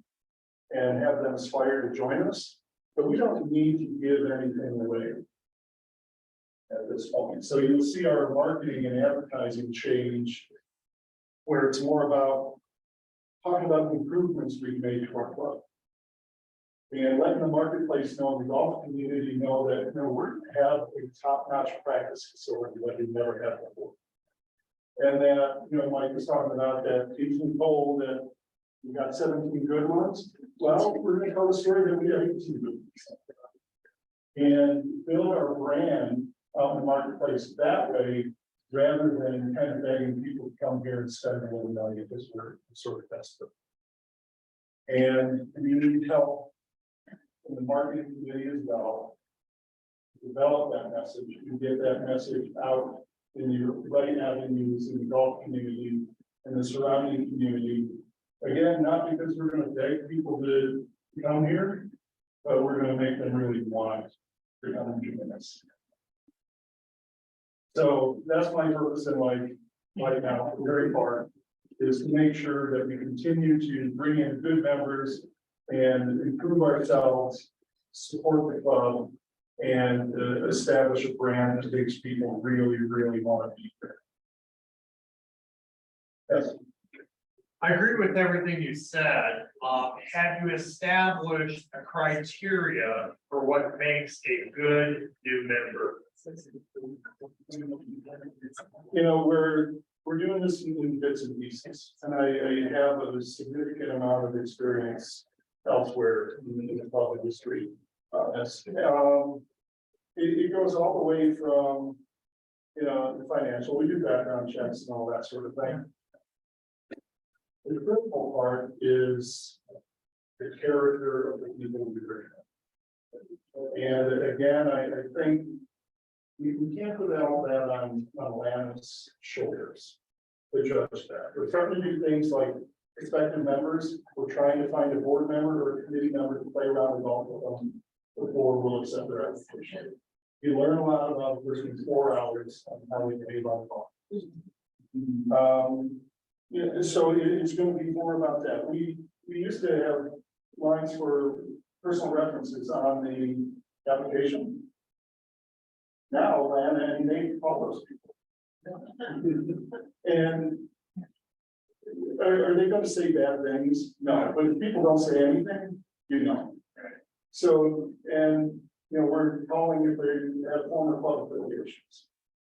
and have them aspire to join us. But we don't need to give anything away at this point. So you'll see our marketing and advertising change where it's more about talking about the improvements we've made to our club. And letting the marketplace know, the golf community know that, you know, we're going to have a top-notch practice facility like we never had before. And then, you know, Mike was talking about that 18 hole that we got 17 good ones. Well, we're going to tell the story that we have 18 good ones. And build our brand out in the marketplace that way, rather than kind of begging people to come here and spend a little money because we're sort of desperate. And we need help from the marketing committee as well. Develop that message and get that message out in the right avenues in the golf community and the surrounding community. Again, not because we're going to beg people to come here, but we're going to make them really want to come and join us. So that's my purpose in life right now, very far, is to make sure that we continue to bring in good members and improve ourselves, support the club, and establish a brand that makes people really, really want to be there. Yes. I agree with everything you said. Have you established a criteria for what makes a good new member? You know, we're doing this in bits and pieces, and I have a significant amount of experience elsewhere in the club industry. It goes all the way from, you know, the financial, we do background checks and all that sort of thing. The critical part is the character of the people we bring in. And again, I think we can't put all that on Lana's shoulders to judge that. We're starting to do things like expected members. We're trying to find a board member or a committee member to play around with golf with them before we'll accept their application. You learn a lot about the first 4 hours on how we behave on golf. Yeah, so it's going to be more about that. We used to have lines for personal references on the application. Now, Lana and Nate call those people. And are they going to say bad things? No, but if people don't say anything, you know. So, and you know, we're calling if they have former club affiliations.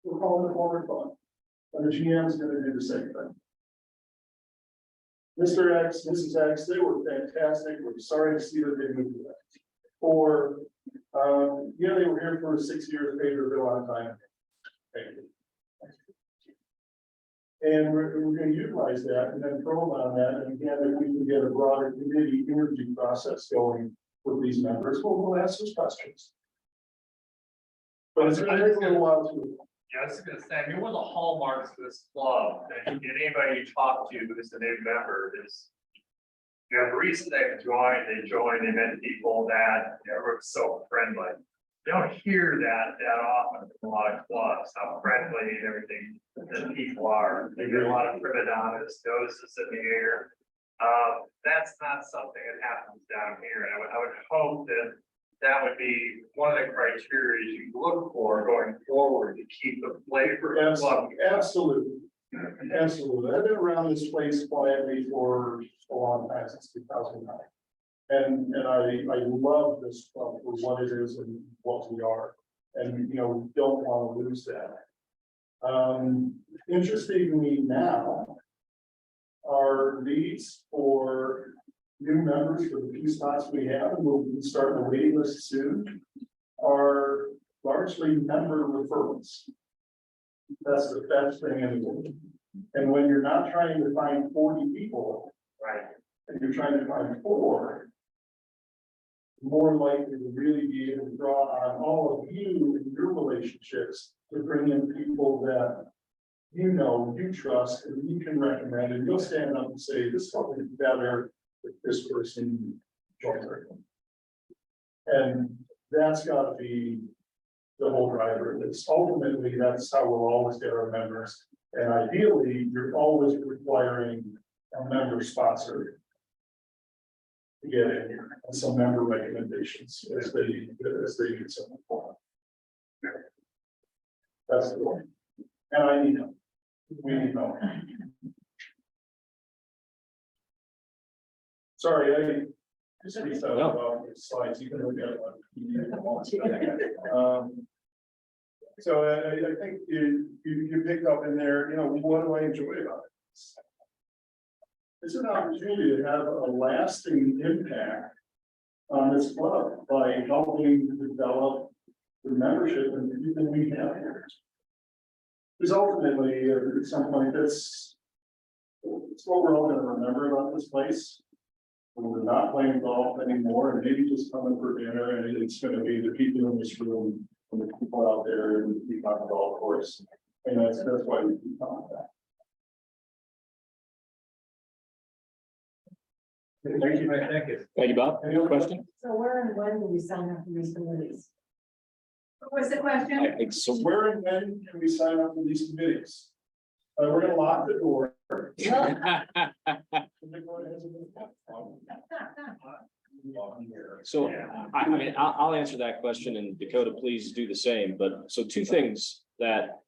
We're calling the former club. And the GM is going to do the same thing. Mr. X, Mrs. X, they were fantastic. We're sorry to see that they moved away. Or, yeah, they were here for 6 years, paid their bill on time. Thank you. And we're going to utilize that and then probe on that. And again, if we can get a broader committee interview process going with these members, we'll ask those questions. But it's going to take a little while to. Yeah, I was gonna say, I mean, one of the hallmarks of this club, and anybody you talk to who's a new member is, you know, the reason they joined, they met people that, you know, were so friendly. You don't hear that often from a lot of clubs, how friendly and everything that people are. They get a lot of prima donnas, noses in the air. That's not something that happens down here. And I would hope that would be one of the criteria you look for going forward to keep the flavor of the club. Absolutely. Absolutely. I've been around this place quietly for a long time, since 2009. And I love this club for what it is and what we are. And, you know, we don't want to lose that. Interestingly now, our needs for new members for the few spots we have, and we'll be starting the waiting list soon, are largely member referrals. That's the best thing in the world. And when you're not trying to find 40 people, Right. and you're trying to find 4, more likely to really be able to draw on all of you and your relationships to bring in people that you know, you trust, and you can recommend, and you'll stand up and say, this is something better if this person joins our company. And that's gotta be the whole driver. It's ultimately, that's how we'll always get our members. And ideally, you're always requiring a member sponsor to get in here, and some member recommendations as they get something for them. That's the goal. And I need help. We need help. Sorry, I just reached out about the slides. You can look at it. So I think you picked up in there, you know, what do I enjoy about it? It's an opportunity to have a lasting impact on this club by helping to develop the membership and the people we have here. Because ultimately, at some point, it's what we're all going to remember about this place. When we're not playing golf anymore, and maybe just coming for dinner, and it's going to be the people in this room and the people out there and the people on the golf course. And that's why we keep on that. Thank you. Thank you. Thank you, Bob. Any other Question? So where and when do we sign up for these committees? What was the question? I think so. Where and when can we sign up for these committees? We're gonna lock the door. So, I mean, I'll answer that question, and Dakota, please do the same, but so 2 things that,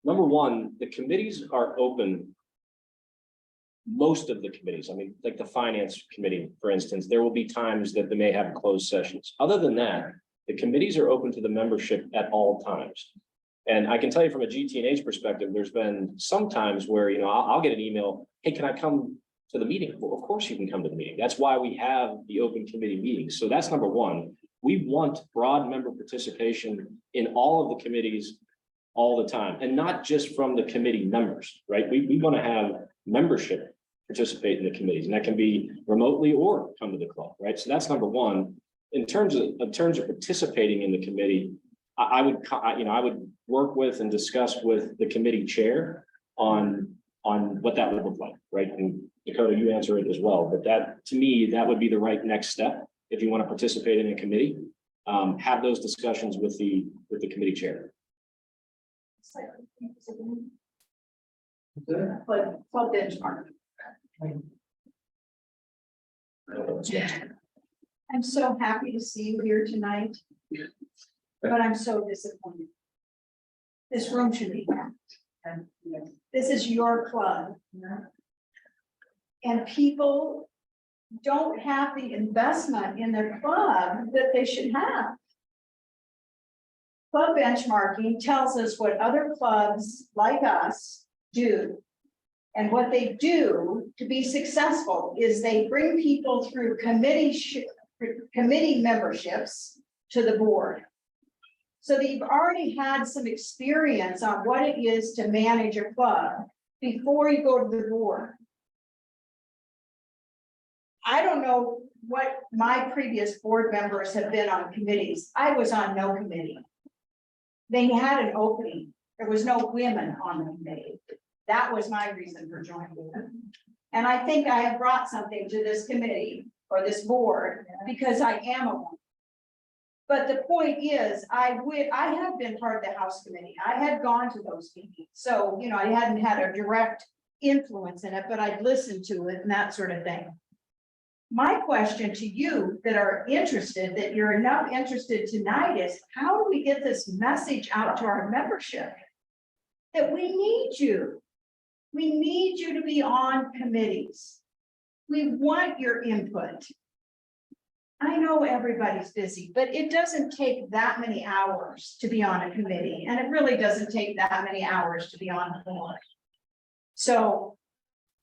number one, the committees are open. Most of the committees, I mean, like the finance committee, for instance, there will be times that they may have closed sessions. Other than that, the committees are open to the membership at all times. And I can tell you from a GT&H perspective, there's been some times where, you know, I'll get an email, hey, can I come to the meeting? Well, of course you can come to the meeting. That's why we have the open committee meetings. So that's number one. We want broad member participation in all of the committees all the time, and not just from the committee members, right? We want to have membership participate in the committees, and that can be remotely or come to the club, right? So that's number one. In terms of participating in the committee, I would work with and discuss with the committee chair on what that would look like, right? And Dakota, you answer it as well, but that, to me, that would be the right next step. If you want to participate in a committee, have those discussions with the committee chair. Club benchmark. I'm so happy to see you here tonight, but I'm so disappointed. This room should be packed. This is your club. And people don't have the investment in their club that they should have. Club benchmarking tells us what other clubs like us do. And what they do to be successful is they bring people through committee memberships to the board. So that you've already had some experience on what it is to manage a club before you go to the board. I don't know what my previous board members have been on committees. I was on no committee. They had an opening. There was no women on the committee. That was my reason for joining them. And I think I have brought something to this committee or this board because I am a woman. But the point is, I have been part of the House Committee. I had gone to those meetings. So, you know, I hadn't had a direct influence in it, but I'd listened to it and that sort of thing. My question to you that are interested, that you're enough interested tonight, is how do we get this message out to our membership that we need you? We need you to be on committees. We want your input. I know everybody's busy, but it doesn't take that many hours to be on a committee, and it really doesn't take that many hours to be on the board. So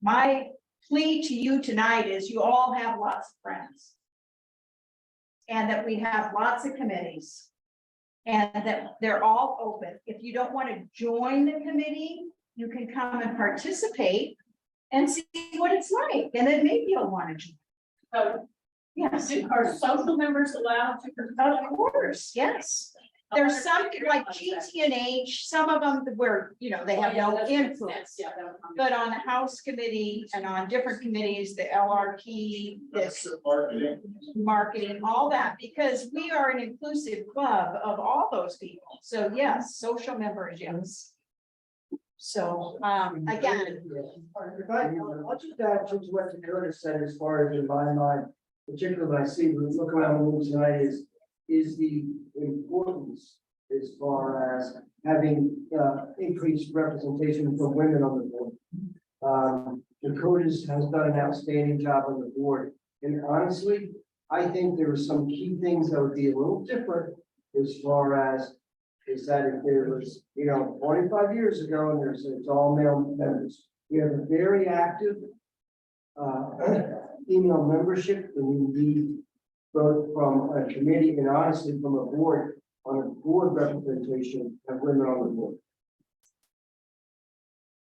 my plea to you tonight is you all have lots of friends. And that we have lots of committees. And that they're all open. If you don't want to join the committee, you can come and participate and see what it's like, and then maybe you'll want to join. So, Yes, are social members allowed to? of course, yes. There's some like GT&H, some of them where, you know, they have no influence. Yeah, that would come. But on the House committee and on different committees, the LRP, this marketing, all that, because we are an inclusive club of all those people. So yes, social members, yes. So, again, I'll just add to what Dakota said as far as in my mind, particularly when I see, when we look around the room tonight is the importance as far as having increased representation for women on the board. Dakota's has done an outstanding job on the board. And honestly, I think there are some key things that would be a little different as far as is that if there was, 25 years ago and it's all male members. We have a very active female membership and we need both from a committee and honestly from a board on a board representation of women on the board.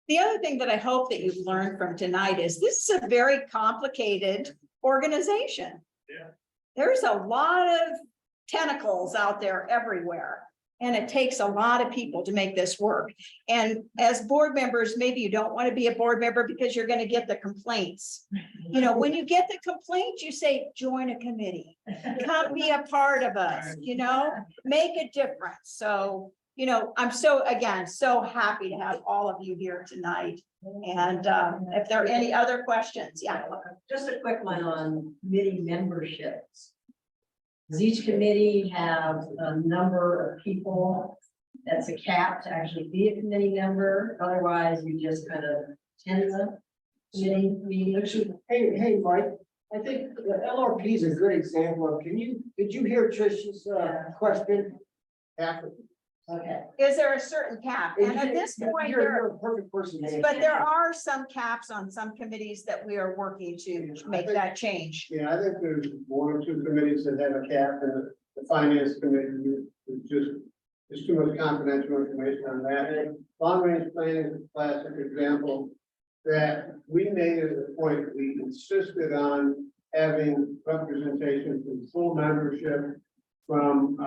the other thing that I hope that you've learned from tonight is this is a very complicated organization. Yeah. There's a lot of tentacles out there everywhere. And it takes a lot of people to make this work. And as board members, maybe you don't want to be a board member because you're going to get the complaints. When you get the complaints, you say, join a committee, come be a part of us, make a difference. So, I'm so happy to have all of you here tonight. And if there are any other questions, yeah. Just a quick one on committee memberships. Does each committee have a number of people that's a cap to actually be a committee member? Otherwise, you just kind of attend the committee meeting? Hey, Mike, I think the LRP is a good example of, did you hear Trish's question? Okay. Is there a certain cap? And at this point, You're a perfect person. to answer. but there are some caps on some committees that we are working to make that change. Yeah, I think there's one or two committees that have a cap, and the finance committee is just, there's too much confidential information on that. Long range planning is a classic example that we made it a point, we insisted on having representation from full membership, from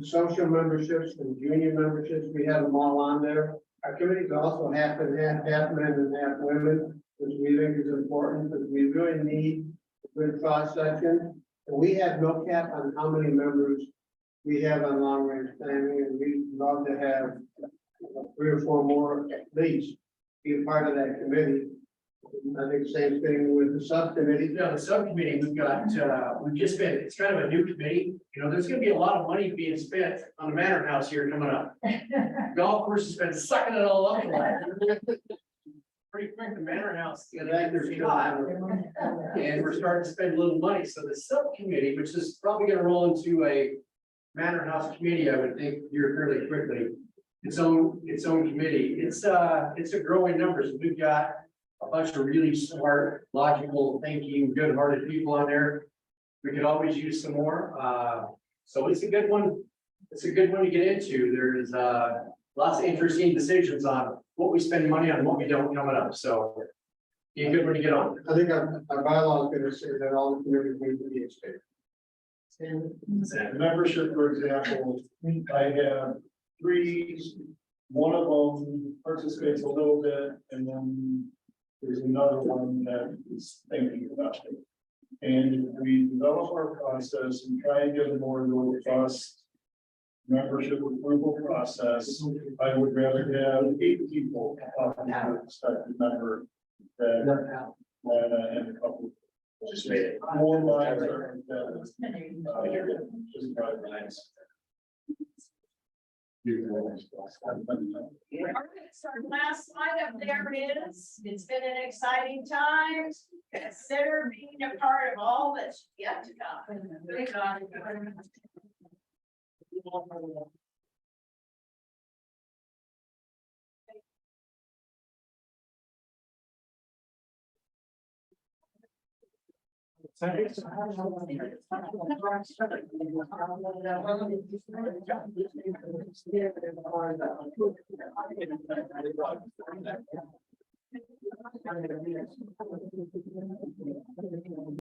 social memberships and junior memberships. We have them all on there. Our committees also half and half men and half women, which we think is important because we really need a good cross section. And we have no cap on how many members we have on long range planning, and we'd love to have 3 or 4 more at least be a part of that committee. I think same thing with the subcommittee. The subcommittee, we've just been, it's kind of a new committee. There's gonna be a lot of money being spent on the Manor House here coming up. Golf course has been sucking it all up. Pretty quick, the Manor House is gonna get their shot. And we're starting to spend a little money. So the subcommittee, which is probably gonna roll into a Manor House committee, I would think here fairly quickly. Its own committee. It's a growing numbers. We've got a bunch of really smart, logical thinking, good-hearted people on there. We could always use some more. So it's a good one. It's a good one to get into. There's lots of interesting decisions on what we spend money on, and what we don't coming up. So be a good one to get on. I think our bylaw is going to say that all the committees need to be expanded. Membership, for example, I have 3, one of them participates a little bit, and then there's another one that is thinking about it. And if we develop our process and try and get a more robust membership approval process, I would rather have 8 people talking to the respective member than and a couple. Just made it more lines are just by lines. All right, so our last slide up there is, it's been an exciting time. Consider being a part of all that's yet to come.